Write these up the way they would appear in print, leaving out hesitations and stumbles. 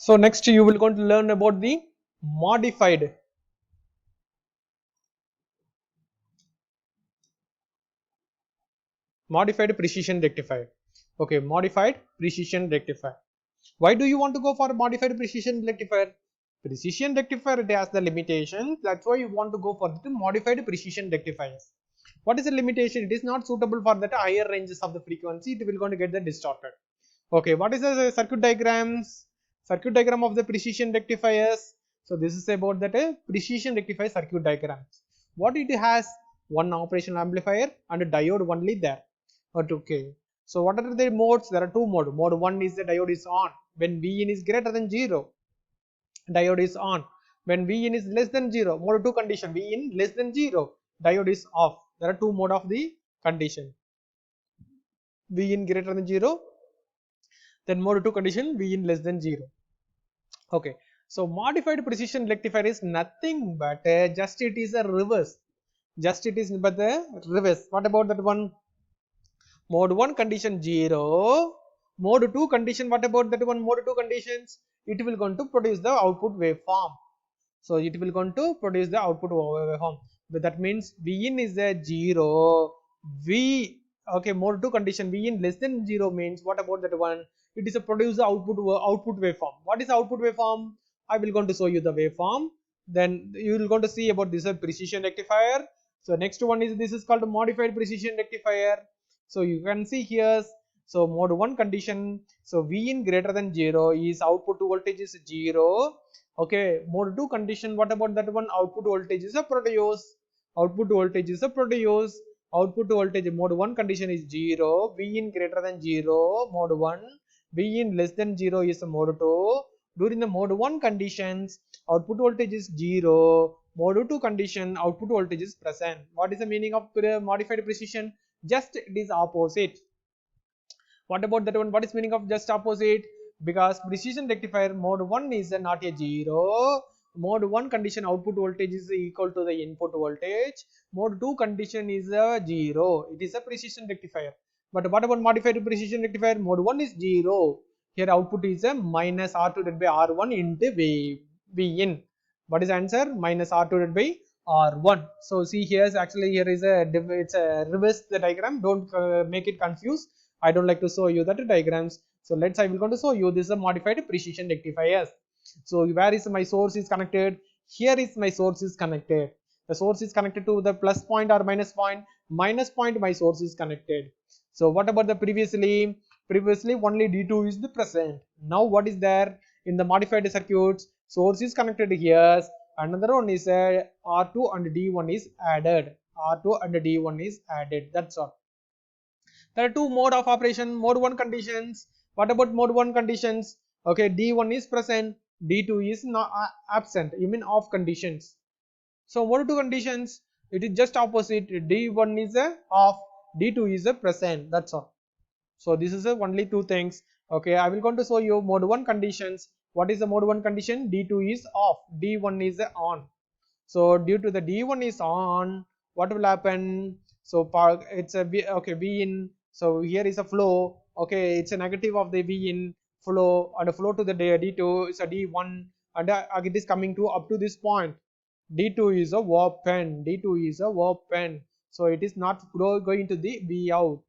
So next you will going to learn about the modified modified precision rectifier. Okay, modified precision rectifier. Why do you want to go for a modified precision rectifier? Precision rectifier, it has the limitations. That's why you want to go for the modified precision rectifiers. What is the limitation? It is not suitable for that higher ranges of the frequency. It will going to get the distorted. Okay, what is the circuit diagrams? Circuit diagram of the precision rectifiers. So this is about that precision rectifier circuit diagrams. What it has? One operational amplifier and a diode only there. Okay. So what are the modes? There are two modes. Mode 1 is the diode is on. When Vin is greater than 0, diode is on. When Vin is less than 0, mode 2 condition, Vin less than 0, diode is off. There are two mode of the condition. Vin greater than 0, then mode 2 condition, Vin less than 0. Okay. So modified precision rectifier is nothing but just it is a reverse. Just it is but the reverse. What about that one? Mode 1 condition 0, mode 2 condition, what about that one? Mode 2 conditions, it will going to produce the output waveform. So it will going to produce the output waveform. But that means Vin is a 0, V, okay, mode 2 condition Vin less than 0 means what about that one? It is a produce the output waveform. What is the output waveform? I will going to show you the waveform. Then you will going to see about this precision rectifier. So next one is this is called modified precision rectifier. So you can see here, so mode 1 condition, so Vin greater than 0 is output voltage is 0. Okay, mode 2 condition, what about that one? Output voltage is a produce. Output voltage is a produce. Output voltage, mode 1 condition is 0. Vin greater than 0, mode 1. Vin less than 0 is mode 2. During the mode 1 conditions, output voltage is 0. Mode 2 condition, output voltage is present. What is the meaning of modified precision? Just it is opposite. What about that one? What is meaning of just opposite? Because precision rectifier mode 1 is not a 0. Mode 1 condition output voltage is equal to the input voltage. Mode 2 condition is a 0. It is a precision rectifier. But what about modified precision rectifier? Mode 1 is 0. Here output is a minus R2 divided by R1 into Vin. What is answer? Minus R2 divided by R1. So see here actually here is it's a reverse the diagram. Don't make it confused. I don't like to show you that diagrams. So I will going to show you this is a modified precision rectifiers. So where is my source is connected? Here is my source is connected. The source is connected to the plus point or minus point. Minus point my source is connected. So what about the previously? Previously only D2 is the present. Now what is there in the modified circuits? Source is connected here. Another one is R2 and D1 is added. R2 and D1 is added. That's all. There are two mode of operation. Mode 1 conditions. What about mode 1 conditions? Okay, D1 is present, D2 is not absent. You mean off conditions. So mode 2 conditions, it is just opposite. D1 is a off, D2 is a present. That's all. So this is only two things. Okay, I will going to show you mode 1 conditions. What is the mode 1 condition? D2 is off, D1 is on. So due to the D1 is on, what will happen? So it's a okay V in. So here is a flow. Okay, it's a negative of the V in flow and a flow to the D2 is a D1 and it is coming to up to this point. D2 is a open. D2 is a open. So it is not going to the V out.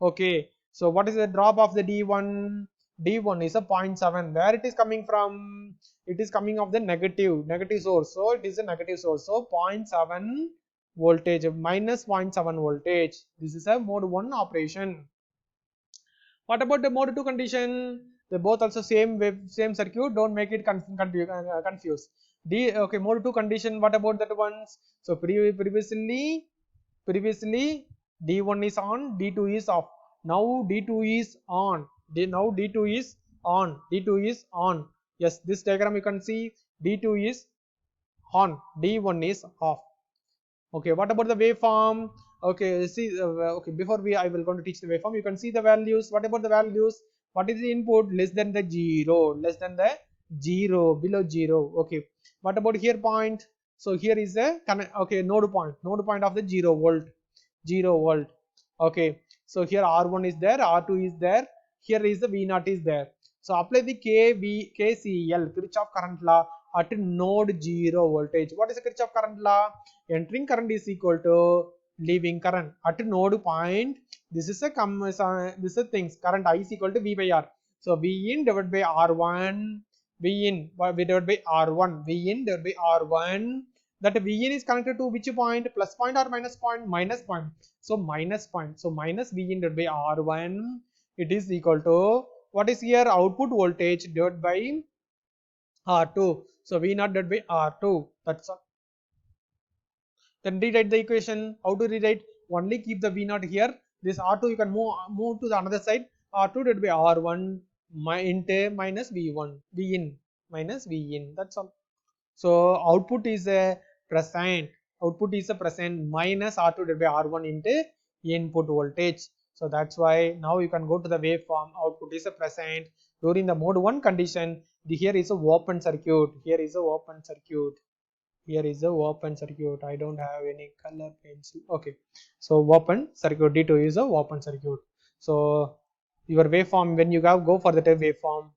Okay. So what is the drop of the D1? D1 is a 0.7. Where it is coming from? It is coming of the negative source. So it is a negative source. So 0.7 voltage minus 0.7 voltage. This is a mode 1 operation. What about the mode 2 condition? They both also same wave, same circuit. Don't make it confused. Okay, mode 2 condition. What about that ones? So previously D1 is on, D2 is off. Now D2 is on. Now D2 is on. D2 is on. Yes, this diagram you can see D2 is on, D1 is off. Okay, what about the waveform? Okay, see, okay, before I will going to teach the waveform. You can see the values. What about the values? What is the input? Less than the 0, less than the 0, below 0. Okay, what about here point? So here is a okay node point of the 0 volt, 0 volt. Okay, so here R1 is there, R2 is there, here is the V0 is there. So apply the KCL, Kirchhoff current law, at node 0 voltage. What is the Kirchhoff current law? Entering current is equal to leaving current at node point. This is a this is a things. Current I is equal to V by R. So V in divided by R1, V in divided by R1, V in divided by R1. That V in is connected to which point? Plus point or minus point? Minus point. So minus point. So minus V in divided by R1. It is equal to what is here? Output voltage divided by R2. So V naught divided by R2. That's all. Then rewrite the equation. How to rewrite? Only keep the V naught here. This R2 you can move to the another side. R2 divided by R1 into minus V1. V in minus V in. That's all. So output is a present. Output is a present minus R2 divided by R1 into input voltage. So that's why now you can go to the waveform. Output is a present. During the mode 1 condition, here is a open circuit. Here is a open circuit. Here is a open circuit. I don't have any color pencil. Okay. So open circuit, D2 is a open circuit. So your waveform, when you go for the waveform.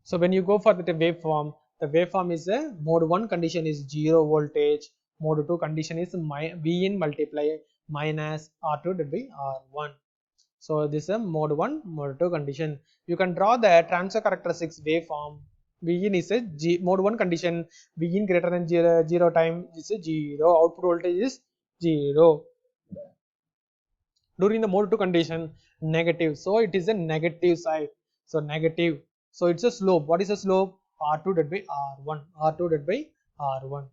So when you go for the waveform is a mode 1 condition is 0 voltage. Mode 2 condition is V in multiply minus R2 divided by R1. So this is a mode 1, mode 2 condition. You can draw the transfer characteristics waveform. V in is a mode 1 condition. V in greater than 0 time is a 0. Output voltage is 0. During the mode 2 condition, negative. So it is a negative side. So negative. So it's a slope. What is a slope? R2 divided by R1. R2 divided by R1.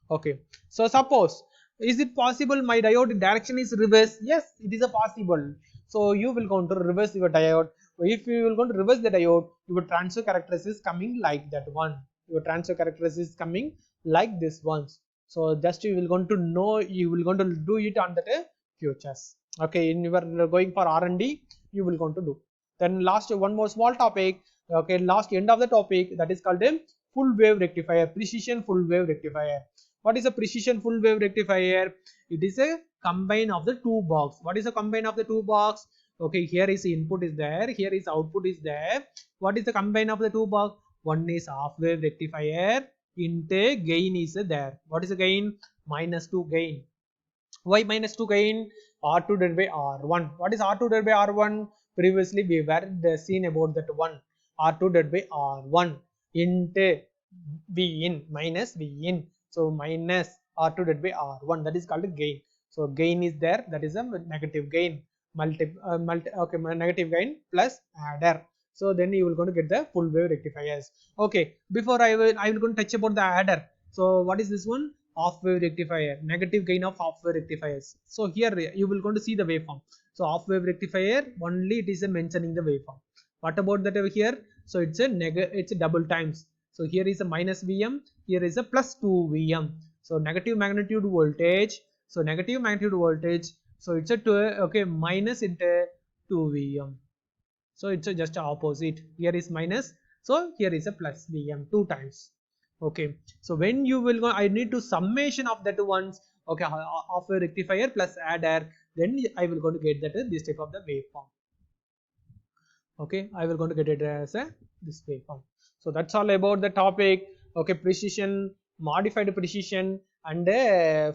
Okay. So suppose, is it possible my diode direction is reverse? Yes, it is a possible. So you will going to reverse your diode. If you will going to reverse the diode, your transfer characteristics coming like that one. Your transfer characteristics coming like this ones. So just you will going to know, you will going to do it on the futures. Okay, in your going for R&D, you will going to do. Then last one more small topic. Okay, last end of the topic, that is called a full wave rectifier, precision full wave rectifier. What is a precision full wave rectifier? It is a combine of the two box. What is a combine of the two box? Okay, here is input is there, here is output is there. What is the combine of the two box? One is half wave rectifier, into gain is there. What is the gain? Minus 2 gain. Why minus 2 gain? R2 divided by R1. What is R2 divided by R1? Previously we were seen about that one. R2 divided by R1 into V in minus V in. So minus R2 divided by R1, that is called gain. So gain is there, that is a negative gain. Negative gain plus adder. So then you will going to get the full wave rectifiers. Okay, before I will going to touch about the adder. So what is this one? Half wave rectifier, negative gain of half wave rectifiers. So here you will going to see the waveform. So half wave rectifier, only it is mentioning the waveform. What about that over here? So it's a double times. So here is a minus Vm, here is a plus 2 Vm. So negative magnitude voltage. So negative magnitude voltage. So it's a minus into 2 Vm. So it's just opposite. Here is minus. So here is a plus Vm 2 times. Okay. So when you will go, I need to summation of that ones. Okay, of a rectifier plus adder. Then I will going to get that this type of the waveform. Okay, I will going to get it as this waveform. So that's all about the topic. Okay, precision, modified precision, and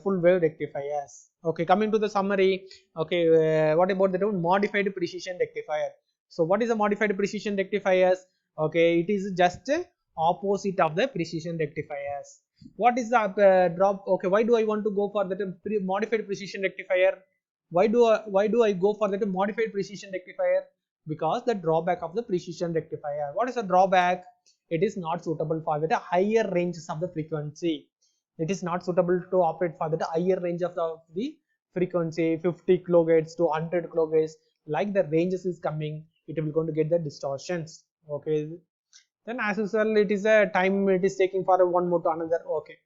full wave rectifiers. Okay, coming to the summary. Okay, what about the modified precision rectifier? So what is a modified precision rectifiers? Okay, it is just opposite of the precision rectifiers. What is the drop? Okay, why do I want to go for that modified precision rectifier? Why do I go for that modified precision rectifier? Because the drawback of the precision rectifier. What is the drawback? It is not suitable for the higher ranges of the frequency. It is not suitable to operate for the higher range of the frequency, 50 kilohertz to 100 kilohertz. Like the ranges is coming, it will going to get the distortions. Okay. Then as usual, it is a time it is taking for one mode to another. Okay.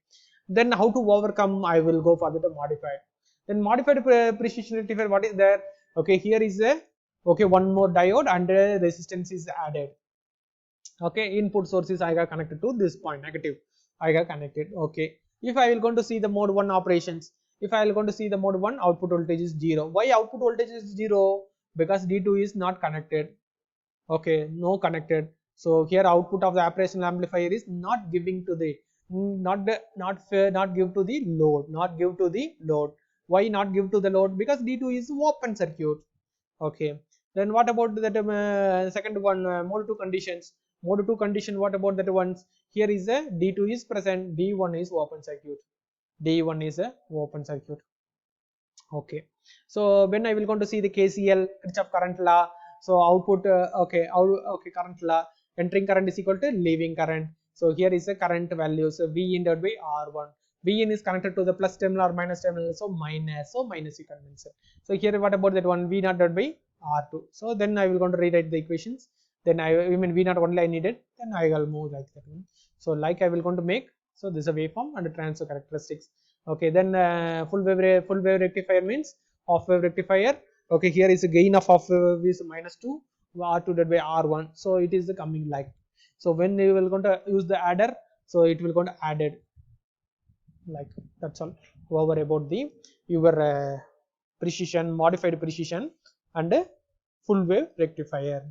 Then how to overcome? I will go for the modified. Then modified precision rectifier. What is there? Okay, here is a one more diode and resistance is added. Okay, input sources I got connected to this point, negative. I got connected. Okay. If I will going to see the mode 1 operations, if I will going to see the mode 1, output voltage is 0. Why output voltage is 0? because D2 is not connected. Okay, no connected. So here output of the operational amplifier is not giving to the not give to the load, not give to the load. Why not give to the load? Because D2 is open circuit. Okay, then what about that second one, mode 2 conditions? Mode 2 condition, what about that ones? Here is a D2 is present, D1 is open circuit. D1 is a open circuit. Okay, so when I will going to see the KCL, Kirchhoff current law. So output, okay, current law, entering current is equal to leaving current. So here is the current value. So V in divided by R1. V in is connected to the plus terminal or minus terminal. So minus you can mention. So here what about that one? V naught divided by R2. So then I will going to rewrite the equations. Then I mean V naught only I needed. Then I will move like that one. So like I will going to make. So this is a waveform and the transfer characteristics. Okay, then full wave rectifier means half wave rectifier. Okay, here is a gain of half wave is -2, R2 divided by R1. So it is the coming like. So when you will going to use the adder, so it will going to add it like. That's all over about the your precision, modified precision and full wave rectifier.